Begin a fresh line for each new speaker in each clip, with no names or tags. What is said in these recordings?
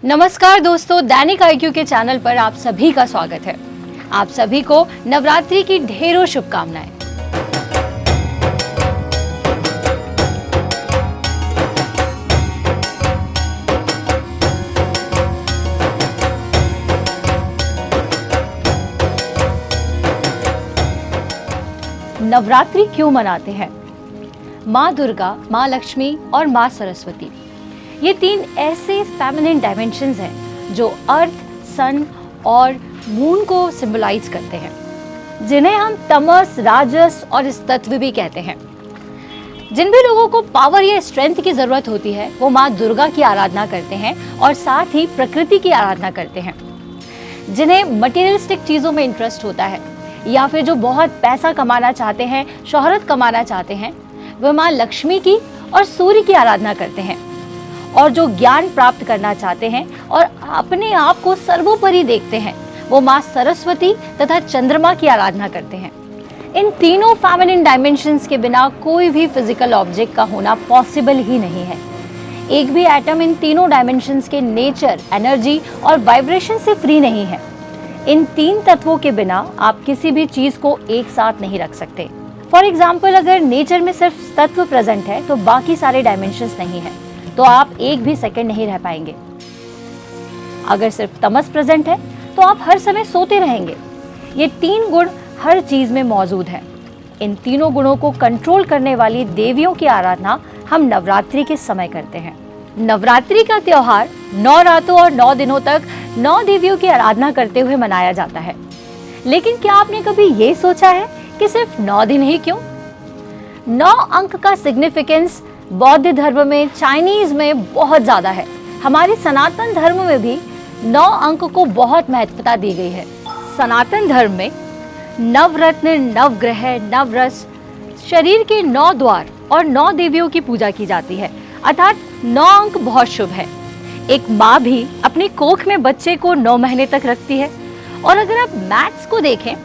नमस्कार दोस्तों, दैनिक आईक्यू के चैनल पर आप सभी का स्वागत है। आप सभी को नवरात्रि की ढेरों शुभकामनाएं। नवरात्रि क्यों मनाते हैं? माँ दुर्गा, माँ लक्ष्मी और माँ सरस्वती, ये तीन ऐसे फेमिनिन डायमेंशंस हैं जो अर्थ, सन और मून को सिंबलाइज करते हैं, जिन्हें हम तमस, राजस और इस तत्व भी कहते हैं। जिन भी लोगों को पावर या स्ट्रेंथ की जरूरत होती है वो माँ दुर्गा की आराधना करते हैं और साथ ही प्रकृति की आराधना करते हैं। जिन्हें मटेरियलिस्टिक चीजों में इंटरेस्ट होता है या फिर जो बहुत पैसा कमाना चाहते हैं, शोहरत कमाना चाहते हैं, वह माँ लक्ष्मी की और सूर्य की आराधना करते हैं। और जो ज्ञान प्राप्त करना चाहते हैं और अपने आप को सर्वोपरि देखते हैं, वो माँ सरस्वती तथा चंद्रमा की आराधना करते हैं। इन तीनों फेमिनिन डायमेंशंस के बिना कोई भी फिजिकल ऑब्जेक्ट का होना पॉसिबल ही नहीं है। एक भी एटम इन तीनों डायमेंशंस के नेचर, एनर्जी और वाइब्रेशन से फ्री नहीं है। इन तीन तत्वों के बिना आप किसी भी चीज को एक साथ नहीं रख सकते। फॉर एग्जाम्पल, अगर नेचर में सिर्फ तत्व प्रेजेंट है तो बाकी सारे डायमेंशंस नहीं है, तो आप एक भी सेकंड नहीं रह पाएंगे। अगर सिर्फ तमस प्रेजेंट है तो आप हर समय सोते रहेंगे। ये तीन गुण हर चीज में मौजूद हैं। इन तीनों गुणों को कंट्रोल करने वाली देवियों की आराधना हम नवरात्रि के समय करते हैं। नवरात्रि का त्योहार 9 रातों और 9 दिनों तक 9 देवियों की आराधना करते हुए मनाया जाता है। लेकिन क्या आपने कभी ये सोचा है कि सिर्फ 9 दिन ही क्यों? 9 अंक का सिग्निफिकेंस बौद्ध धर्म में, चाइनीज में बहुत ज्यादा है। हमारे सनातन धर्म में भी 9 अंक को बहुत महत्वता दी गई है। सनातन धर्म में नवरत्न, नवग्रह, नवरस, शरीर के 9 द्वार और 9 देवियों की पूजा की जाती है, अर्थात 9 अंक बहुत शुभ है। एक माँ भी अपनी कोख में बच्चे को 9 महीने तक रखती है। और अगर आप मैथ्स को देखें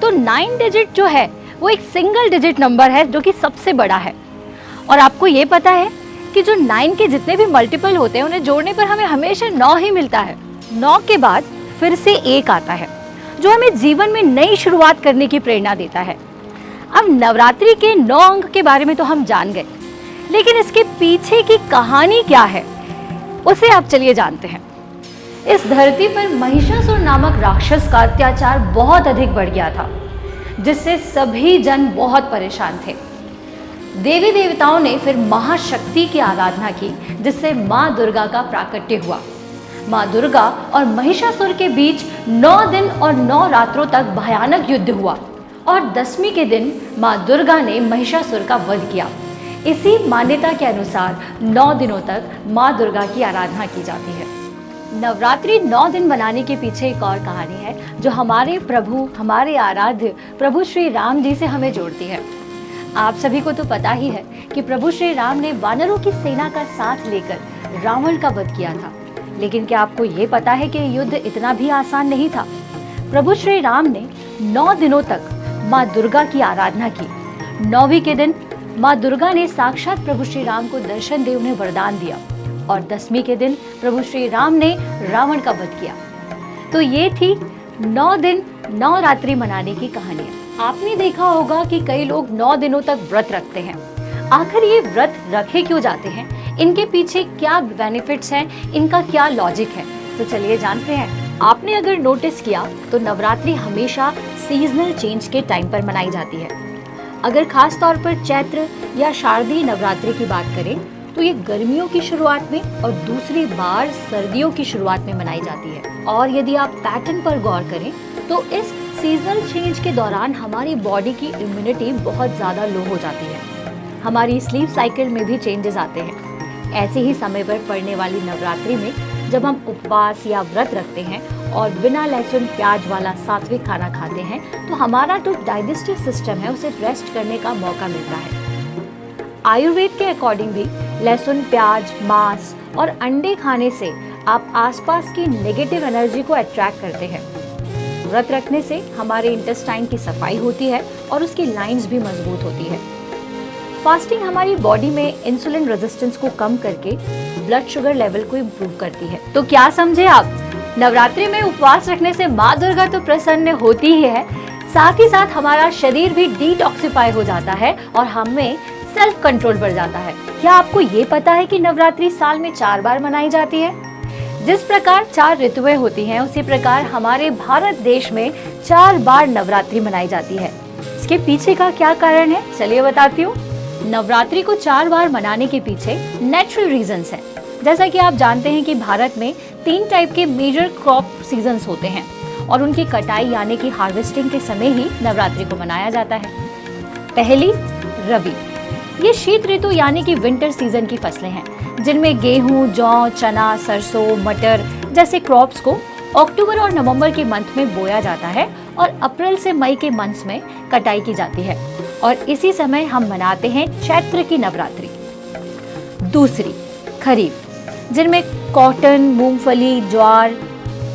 तो 9 डिजिट जो है वो एक सिंगल डिजिट नंबर है जो कि सबसे बड़ा है। और आपको ये पता है कि जो 9 के जितने भी मल्टीपल होते हैं उन्हें जोड़ने पर हमें हमेशा 9 ही मिलता है। 9 के बाद फिर से 1 आता है जो हमें जीवन में नई शुरुआत करने की प्रेरणा देता है। अब नवरात्रि के 9 अंक के बारे में तो हम जान गए, लेकिन इसके पीछे की कहानी क्या है उसे आप चलिए जानते हैं। इस धरती पर महिषासुर नामक राक्षस का अत्याचार बहुत अधिक बढ़ गया था, जिससे सभी जन बहुत परेशान थे। देवी देवताओं ने फिर महाशक्ति की आराधना की, जिससे माँ दुर्गा का प्राकट्य हुआ। माँ दुर्गा और महिषासुर के बीच 9 दिन और 9 रात्रों तक भयानक युद्ध हुआ और 10वीं के दिन माँ दुर्गा ने महिषासुर का वध किया। इसी मान्यता के अनुसार 9 दिनों तक माँ दुर्गा की आराधना की जाती है। नवरात्रि 9 दिन मनाने के पीछे एक और कहानी है जो हमारे प्रभु, हमारे आराध्य प्रभु श्री राम जी से हमें जोड़ती है। आप सभी को तो पता ही है कि प्रभु श्री राम ने वानरों की सेना का साथ लेकर रावण का वध किया था। लेकिन क्या आपको ये पता है कि युद्ध इतना भी आसान नहीं था? प्रभु श्री राम ने 9 दिनों तक माँ दुर्गा की आराधना की। 9वीं के दिन माँ दुर्गा ने साक्षात प्रभु श्री राम को दर्शन दे उन्हें वरदान दिया और 10वीं के दिन प्रभु श्री राम ने रावण का वध किया। तो ये थी 9 दिन 9 रात्रि मनाने की कहानी। आपने देखा होगा कि कई लोग 9 दिनों तक व्रत रखते हैं। आखिर ये व्रत रखे क्यों जाते हैं? इनके पीछे क्या बेनिफिट्स हैं? इनका क्या लॉजिक है? तो चलिए जानते हैं। आपने अगर नोटिस किया तो नवरात्रि हमेशा सीजनल चेंज के टाइम पर मनाई जाती है। अगर खास तौर पर चैत्र या शारदीय नवरात्रि की बात करें तो ये गर्मियों की शुरुआत में और दूसरी बार सर्दियों की शुरुआत में मनाई जाती है। और यदि आप पैटर्न पर गौर करें तो इस सीजनल चेंज के दौरान हमारी बॉडी की इम्यूनिटी बहुत ज़्यादा लो हो जाती है। हमारी स्लीप साइकिल में भी चेंजेस आते हैं। ऐसे ही समय पर पड़ने वाली नवरात्रि में जब हम उपवास या व्रत रखते हैं और बिना लहसुन प्याज वाला सात्विक खाना खाते हैं तो हमारा जो डाइजेस्टिव सिस्टम है उसे रेस्ट करने का मौका मिलता है। आयुर्वेद के अकॉर्डिंग भी लहसुन, प्याज, मांस और अंडे खाने से आप आसपास की नेगेटिव एनर्जी को अट्रैक्ट करते हैं। व्रत रखने से हमारे इंटेस्टाइन की सफाई होती है और उसकी लाइंस भी मजबूत होती है। फास्टिंग हमारी बॉडी में इंसुलिन रेजिस्टेंस को कम करके ब्लड शुगर लेवल को इम्प्रूव करती है। तो क्या समझे आप, नवरात्रि में उपवास रखने से माँ दुर्गा तो प्रसन्न होती ही है, साथ ही साथ हमारा शरीर भी डिटॉक्सिफाई हो जाता है और हमें सेल्फ कंट्रोल बढ़ जाता है। क्या आपको ये पता है कि नवरात्रि साल में 4 बार मनाई जाती है? जिस प्रकार 4 ऋतुएं होती हैं, उसी प्रकार हमारे भारत देश में 4 बार नवरात्रि मनाई जाती है। इसके पीछे का क्या कारण है, चलिए बताती हूँ। नवरात्रि को 4 बार मनाने के पीछे नेचुरल रीजंस हैं। जैसा कि आप जानते हैं कि भारत में 3 टाइप के मेजर क्रॉप सीजन्स होते हैं और उनकी कटाई यानी कि हार्वेस्टिंग के समय ही नवरात्रि को मनाया जाता है। पहली, रबी। ये शीत ऋतु यानी कि विंटर सीजन की फसलें हैं, जिनमें गेहूं, जौ, चना, सरसों, मटर जैसे क्रॉप्स को अक्टूबर और नवंबर के मंथ में बोया जाता है और अप्रैल से मई के मंथ्स में कटाई की जाती है और इसी समय हम मनाते हैं चैत्र की नवरात्रि। दूसरी, खरीफ, जिनमें कॉटन, मूंगफली, ज्वार,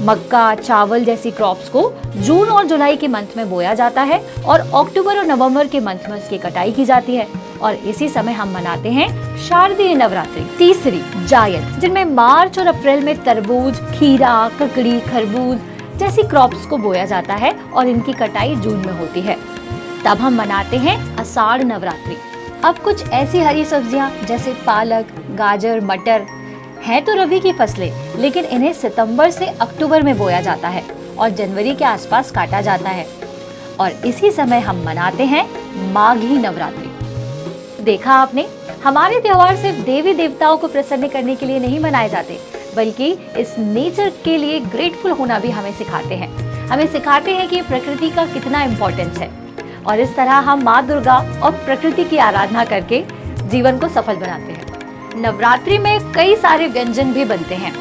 मक्का, चावल जैसी क्रॉप्स को जून और जुलाई के मंथ में बोया जाता है और अक्टूबर और नवंबर के मंथ में इसकी कटाई की जाती है और इसी समय हम मनाते हैं शारदीय नवरात्रि। तीसरी, जायद, जिनमें मार्च और अप्रैल में तरबूज, खीरा, ककड़ी, खरबूज जैसी क्रॉप्स को बोया जाता है और इनकी कटाई जून में होती है। तब हम मनाते हैं आषाढ़ नवरात्रि। अब कुछ ऐसी हरी सब्जियां जैसे पालक, गाजर, मटर हैं तो रबी की फसलें, लेकिन इन्हें सितंबर से अक्टूबर में बोया जाता है और जनवरी के आसपास काटा जाता है और इसी समय हम मनाते हैं माघी नवरात्रि। देखा आपने, हमारे त्योहार सिर्फ देवी देवताओं को प्रसन्न करने के लिए नहीं मनाए जाते, बल्कि इस नेचर के लिए ग्रेटफुल होना भी हमें सिखाते हैं। हमें सिखाते हैं कि प्रकृति का कितना इम्पोर्टेंस है और इस तरह हम माँ दुर्गा और प्रकृति की आराधना करके जीवन को सफल बनाते हैं। नवरात्रि में कई सारे व्यंजन भी बनते हैं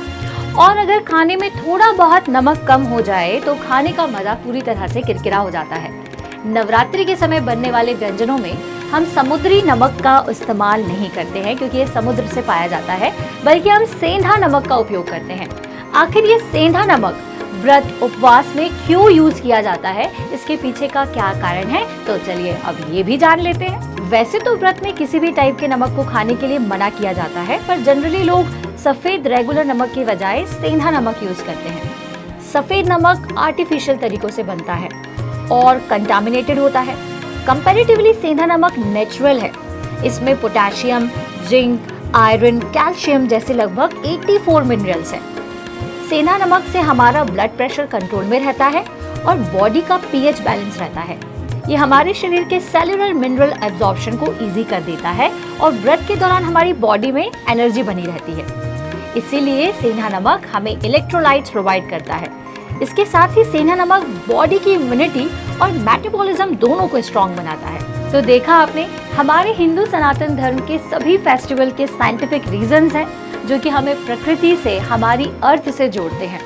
और अगर खाने में थोड़ा बहुत नमक कम हो जाए तो खाने का मजा पूरी तरह से किरकिरा हो जाता है। नवरात्रि के समय बनने वाले व्यंजनों में हम समुद्री नमक का इस्तेमाल नहीं करते हैं क्योंकि ये समुद्र से पाया जाता है, बल्कि हम सेंधा नमक का उपयोग करते हैं। आखिर ये सेंधा नमक व्रत उपवास में क्यों यूज किया जाता है, इसके पीछे का क्या कारण है, तो चलिए अब ये भी जान लेते हैं। वैसे तो व्रत में किसी भी टाइप के नमक को खाने के लिए मना किया जाता है, पर जनरली लोग सफेद रेगुलर नमक के बजाय सेंधा नमक यूज करते हैं। सफेद नमक आर्टिफिशियल तरीकों से बनता है और कंटामिनेटेड होता है। कंपैरेटिवली सेंधा नमक नेचुरल है। इसमें पोटेशियम, जिंक, आयरन, कैल्शियम जैसे लगभग 84 मिनरल्स हैं। सेंधा नमक से हमारा ब्लड प्रेशर कंट्रोल में रहता है और बॉडी का पीएच बैलेंस रहता है। ये हमारे शरीर के सेलुलर मिनरल एब्जॉर्प्शन को इजी कर देता है और व्रत के दौरान हमारी बॉडी में एनर्जी बनी रहती है। इसीलिए सेंधा नमक हमें इलेक्ट्रोलाइट्स प्रोवाइड करता है। इसके साथ ही सेंधा नमक बॉडी की इम्यूनिटी और मेटाबॉलिज्म दोनों को स्ट्रॉन्ग बनाता है। तो देखा आपने, हमारे हिंदू सनातन धर्म के सभी फेस्टिवल के साइंटिफिक रीजंस हैं जो कि हमें प्रकृति से, हमारी अर्थ से जोड़ते हैं।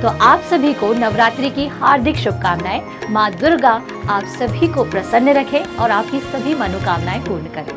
तो आप सभी को नवरात्रि की हार्दिक शुभकामनाएं। माँ दुर्गा आप सभी को प्रसन्न रखे और आपकी सभी मनोकामनाएं पूर्ण करें।